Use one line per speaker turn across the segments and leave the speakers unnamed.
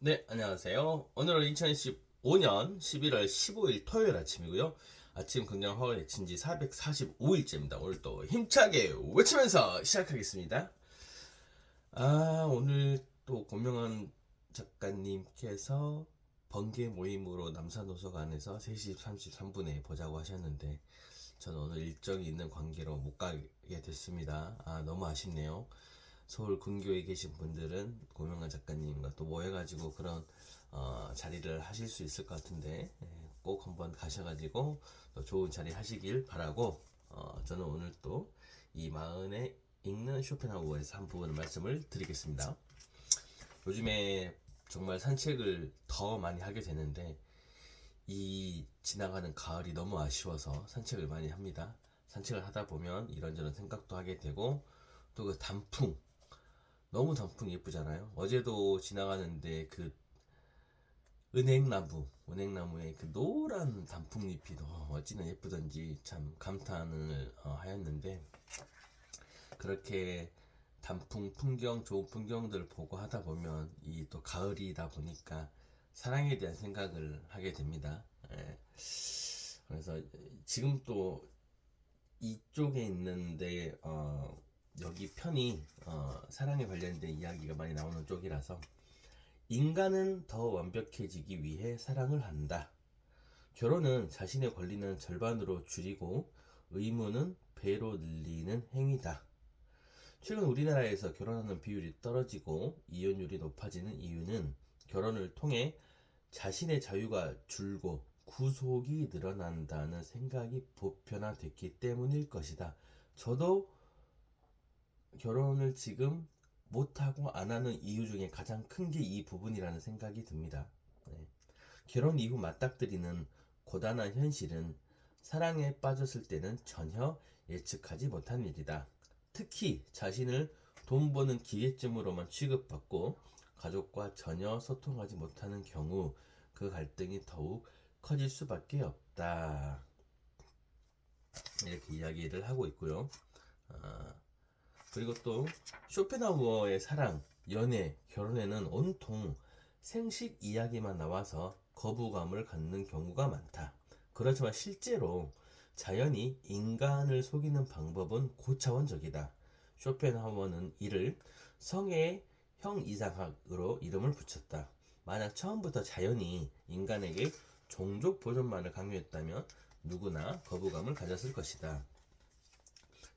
네, 안녕하세요. 오늘은 2015년 11월 15일 토요일 아침이고요. 아침 긍정 허가 내친 지 445일째입니다. 오늘 또 힘차게 외치면서 시작하겠습니다. 오늘 또 고명한 작가님께서 번개 모임으로 남산도서관에서 3시 33분에 보자고 하셨는데 저는 오늘 일정이 있는 관계로 못 가게 됐습니다. 너무 아쉽네요. 서울 근교에 계신 분들은 고명관 작가님과 또 모여가지고 그런 자리를 하실 수 있을 것 같은데 꼭 한번 가셔가지고 또 좋은 자리 하시길 바라고 저는 오늘 또 이 마흔에 읽는 쇼펜하우어에서 한 부분을 말씀을 드리겠습니다. 요즘에 정말 산책을 더 많이 하게 되는데 이 지나가는 가을이 너무 아쉬워서 산책을 많이 합니다. 산책을 하다 보면 이런저런 생각도 하게 되고 또 그 단풍, 너무 단풍이 예쁘잖아요. 어제도 지나가는데 그 은행나무에 그 노란 단풍잎이 어찌나 예쁘던지 참 감탄을 하였는데, 그렇게 단풍 풍경, 좋은 풍경들 보고 하다 보면 이 또 가을이다 보니까 사랑에 대한 생각을 하게 됩니다. 예. 그래서 지금 또 이쪽에 있는데 여기 편이 사랑에 관련된 이야기가 많이 나오는 쪽이라서, 인간은 더 완벽해지기 위해 사랑을 한다. 결혼은 자신의 권리는 절반으로 줄이고 의무는 배로 늘리는 행위다. 최근 우리나라에서 결혼하는 비율이 떨어지고 이혼율이 높아지는 이유는 결혼을 통해 자신의 자유가 줄고 구속이 늘어난다는 생각이 보편화됐기 때문일 것이다. 저도 결혼을 지금 못하고 안 하는 이유 중에 가장 큰 게 이 부분이라는 생각이 듭니다. 네. 결혼 이후 맞닥뜨리는 고단한 현실은 사랑에 빠졌을 때는 전혀 예측하지 못한 일이다. 특히 자신을 돈 버는 기계쯤으로만 취급받고 가족과 전혀 소통하지 못하는 경우 그 갈등이 더욱 커질 수밖에 없다. 이렇게 이야기를 하고 있고요. 아, 그리고 또 쇼펜하우어의 사랑, 연애, 결혼에는 온통 생식 이야기만 나와서 거부감을 갖는 경우가 많다. 그렇지만 실제로 자연이 인간을 속이는 방법은 고차원적이다. 쇼펜하우어는 이를 성의 형이상학으로 이름을 붙였다. 만약 처음부터 자연이 인간에게 종족 보존만을 강요했다면 누구나 거부감을 가졌을 것이다.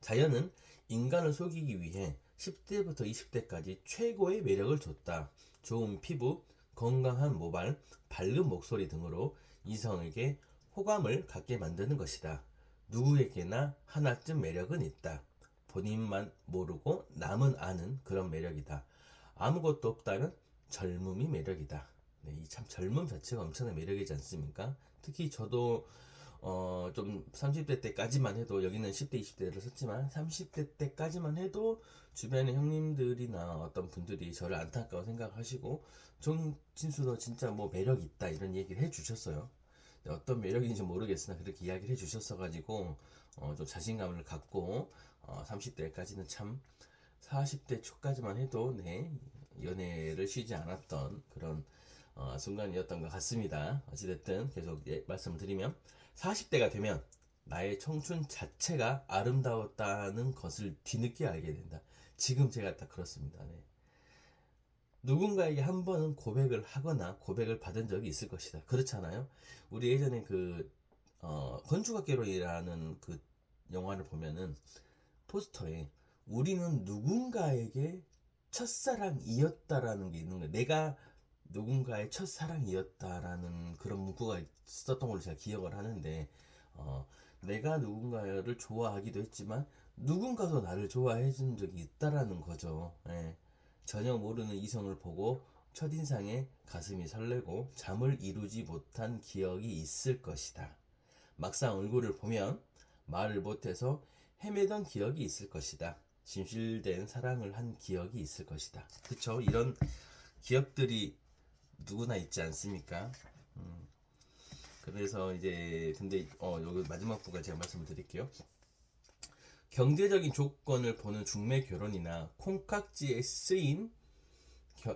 자연은 인간을 속이기 위해 10대부터 20대까지 최고의 매력을 줬다. 좋은 피부, 건강한 모발, 밝은 목소리 등으로 이성에게 호감을 갖게 만드는 것이다. 누구에게나 하나쯤 매력은 있다. 본인만 모르고 남은 아는 그런 매력이다. 아무것도 없다면 젊음이 매력이다. 네, 이 참 젊음 자체가 엄청난 매력이지 않습니까? 특히 저도 좀 30대 때까지만 해도, 여기는 10대, 20대를 썼지만 30대 때까지만 해도 주변의 형님들이나 어떤 분들이 저를 안타까워 생각하시고 정진수 너 진짜 뭐 매력 있다 이런 얘기를 해주셨어요. 어떤 매력인지 모르겠으나 그렇게 이야기를 해주셨어가지고 좀 자신감을 갖고 30대까지는 참 40대 초까지만 해도 연애를 쉬지 않았던 그런 순간이었던 것 같습니다. 어찌됐든 계속 말씀을 드리면, 40대가 되면 나의 청춘 자체가 아름다웠다는 것을 뒤늦게 알게 된다. 지금 제가 딱 그렇습니다. 네. 누군가에게 한 번은 고백을 하거나 고백을 받은 적이 있을 것이다. 그렇잖아요. 우리 예전에 그 건축학개론이라는 그 영화를 보면은 포스터에 우리는 누군가에게 첫사랑이었다라는 게 있는 거예요. 내가 누군가의 첫사랑이었다라는 그런 문구가 있었던 걸로 제가 기억을 하는데, 내가 누군가를 좋아하기도 했지만 누군가도 나를 좋아해 준 적이 있다라는 거죠. 예. 전혀 모르는 이성을 보고 첫인상에 가슴이 설레고 잠을 이루지 못한 기억이 있을 것이다. 막상 얼굴을 보면 말을 못해서 헤매던 기억이 있을 것이다. 진실된 사랑을 한 기억이 있을 것이다. 그쵸? 이런 기억들이 누구나 있지 않습니까? 그래서 이제 근데 여기 마지막 부분 제가 말씀을 드릴게요. 경제적인 조건을 보는 중매 결혼이나 콩깍지에 쓰인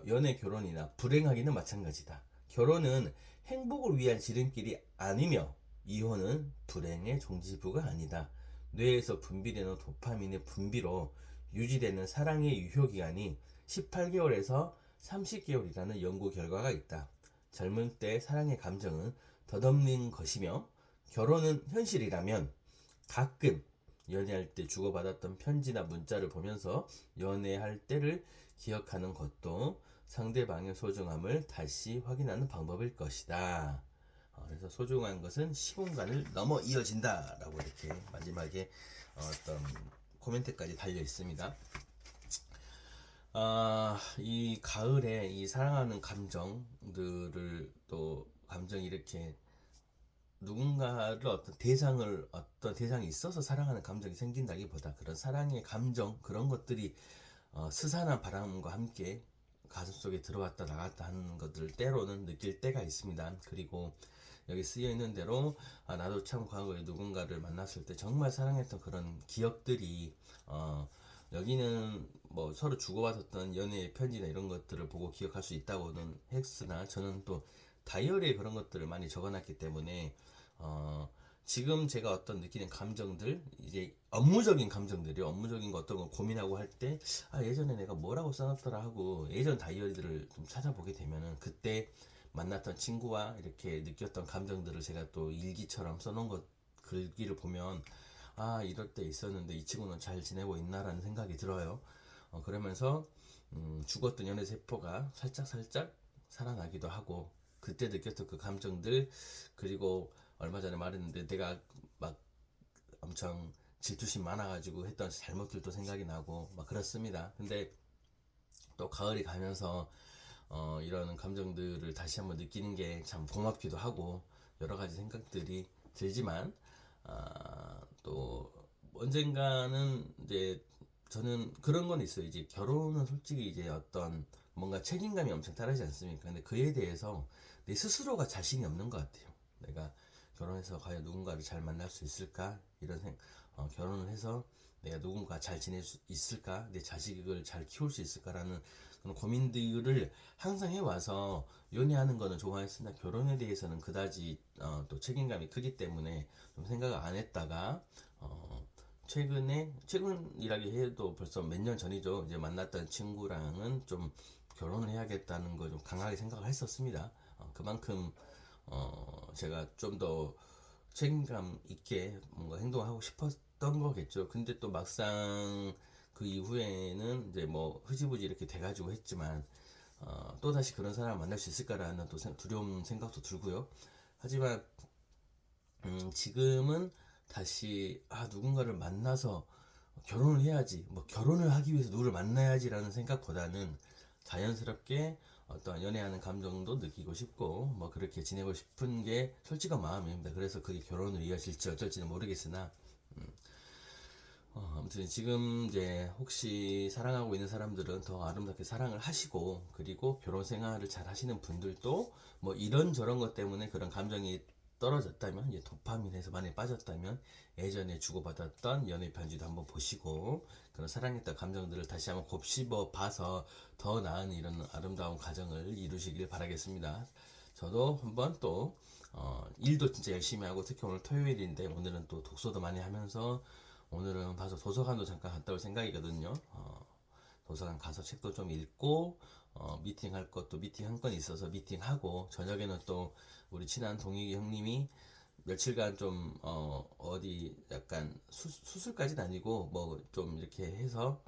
연애 결혼이나 불행하기는 마찬가지다. 결혼은 행복을 위한 지름길이 아니며 이혼은 불행의 종지부가 아니다. 뇌에서 분비되는 도파민의 분비로 유지되는 사랑의 유효기간이 18개월에서 30개월이라는 연구 결과가 있다. 젊을 때 사랑의 감정은 덧없는 것이며 결혼은 현실이라면 가끔 연애할 때 주고받았던 편지나 문자를 보면서 연애할 때를 기억하는 것도 상대방의 소중함을 다시 확인하는 방법일 것이다. 그래서 소중한 것은 시공간을 넘어 이어진다 라고 이렇게 마지막에 어떤 코멘트까지 달려 있습니다. 이 가을에 이 사랑하는 감정들을 또 감정이 이렇게 누군가를 어떤 대상이 있어서 사랑하는 감정이 생긴다기보다 그런 사랑의 감정 그런 것들이 스산한 바람과 함께 가슴속에 들어왔다 나갔다 하는 것들 때로는 느낄 때가 있습니다. 그리고 여기 쓰여 있는 대로 나도 참 과거에 누군가를 만났을 때 정말 사랑했던 그런 기억들이 여기는 뭐 서로 주고받았던 연애의 편지나 이런 것들을 보고 기억할 수 있다고는 했으나 저는 또 다이어리에 그런 것들을 많이 적어놨기 때문에 지금 제가 어떤 느끼는 감정들 이제 업무적인 감정들이 업무적인 거 어떤 거 고민하고 할 때 예전에 내가 뭐라고 써놨더라 하고 예전 다이어리들을 좀 찾아보게 되면은 그때 만났던 친구와 이렇게 느꼈던 감정들을 제가 또 일기처럼 써놓은 것 글귀를 보면 이럴 때 있었는데 이 친구는 잘 지내고 있나라는 생각이 들어요. 그러면서 죽었던 연애 세포가 살짝 살아나기도 하고 그때 느꼈던 그 감정들 그리고 얼마 전에 말했는데 내가 막 엄청 질투심 많아가지고 했던 잘못들도 생각이 나고 막 그렇습니다. 근데 또 가을이 가면서 이런 감정들을 다시 한번 느끼는 게 참 고맙기도 하고 여러 가지 생각들이 들지만 또 언젠가는 이제 저는 그런 건 있어요. 이제 결혼은 솔직히 이제 어떤 뭔가 책임감이 엄청 따르지 않습니까? 근데 그에 대해서 내 스스로가 자신이 없는 것 같아요. 내가 결혼해서 과연 누군가를 잘 만날 수 있을까? 결혼을 해서 내가 누군가 잘 지낼 수 있을까? 내 자식을 잘 키울 수 있을까라는 그런 고민들을 항상 해와서 연애하는 거는 좋아했으나 결혼에 대해서는 그다지 또 책임감이 크기 때문에 좀 생각을 안 했다가 최근이라기 해도 벌써 몇 년 전이죠. 이제 만났던 친구랑은 좀 결혼을 해야겠다는 걸 좀 강하게 생각을 했었습니다. 그만큼 제가 좀 더 책임감 있게 뭔가 행동하고 싶었던 거겠죠. 근데 또 막상 그 이후에는 이제 뭐 흐지부지 이렇게 돼가지고 했지만 또 다시 그런 사람을 만날 수 있을까라는 또 두려운 생각도 들고요. 하지만 지금은 다시 누군가를 만나서 결혼을 해야지 뭐 결혼을 하기 위해서 누구를 만나야지라는 생각보다는 자연스럽게 어떤 연애하는 감정도 느끼고 싶고 뭐 그렇게 지내고 싶은 게 솔직한 마음입니다. 그래서 그게 결혼으로 이어질지 어쩔지는 모르겠으나 아무튼 지금 이제 혹시 사랑하고 있는 사람들은 더 아름답게 사랑을 하시고 그리고 결혼 생활을 잘 하시는 분들도 뭐 이런저런 것 때문에 그런 감정이 떨어졌다면 이제 도파민에서 많이 빠졌다면 예전에 주고받았던 연애 편지도 한번 보시고 그런 사랑했던 감정들을 다시 한번 곱씹어 봐서 더 나은 이런 아름다운 가정을 이루시길 바라겠습니다. 저도 한번 또 일도 진짜 열심히 하고 특히 오늘 토요일인데 오늘은 또 독서도 많이 하면서 오늘은 가서 도서관도 잠깐 갔다 올 생각이거든요. 도서관 가서 책도 좀 읽고 미팅할 것도 미팅 한 건 있어서 미팅하고 저녁에는 또 우리 친한 동익이 형님이 며칠간 좀 어디 약간 수술까지는 아니고 뭐 좀 이렇게 해서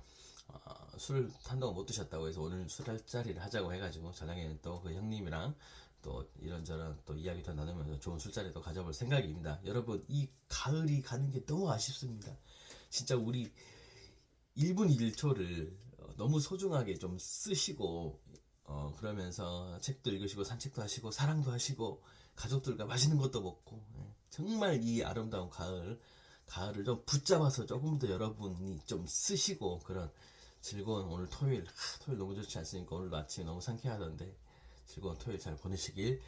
술 한동안 못 드셨다고 해서 오늘 술할 자리를 하자고 해가지고 저녁에는 또 그 형님이랑 또 이런저런 또 이야기도 나누면서 좋은 술자리도 가져볼 생각입니다. 여러분 이 가을이 가는 게 너무 아쉽습니다. 진짜 우리 1분 1초를 너무 소중하게 좀 쓰시고 그러면서 책도 읽으시고 산책도 하시고 사랑도 하시고 가족들과 맛있는 것도 먹고 정말 이 아름다운 가을을 좀 붙잡아서 조금 더 여러분이 좀 쓰시고 그런 즐거운 오늘 토요일 너무 좋지 않습니까? 오늘 아침 너무 상쾌하던데 즐거운 토요일 잘 보내시길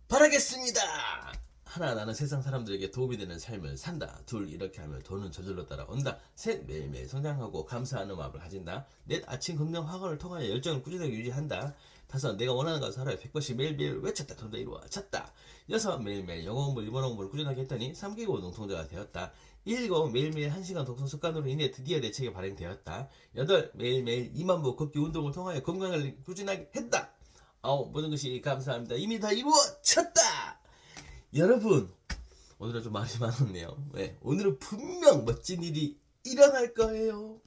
바라겠습니다. 하나, 나는 세상 사람들에게 도움이 되는 삶을 산다. 둘, 이렇게 하면 돈은 저절로 따라온다. 셋, 매일매일 성장하고 감사하는 마음을 가진다. 넷, 아침 긍정 학원을 통하여 열정을 꾸준하게 유지한다. 다섯, 내가 원하는 것을 하루에 100번씩 매일매일 외쳤다. 그럼 다 이루어졌다. 여섯, 매일매일 영어 공부, 일본어 공부를 꾸준하게 했더니 3개국 능통자가 되었다. 일곱, 매일매일 1시간 독서 습관으로 인해 드디어 내 책이 발행되었다. 여덟, 매일매일 2만 보 걷기 운동을 통하여 건강을 꾸준하게 했다. 아홉, 모든 것이 감사합니다. 이미 다 이루어졌다. 여러분, 오늘은 좀 말이 많았네요. 네, 오늘은 분명 멋진 일이 일어날 거예요.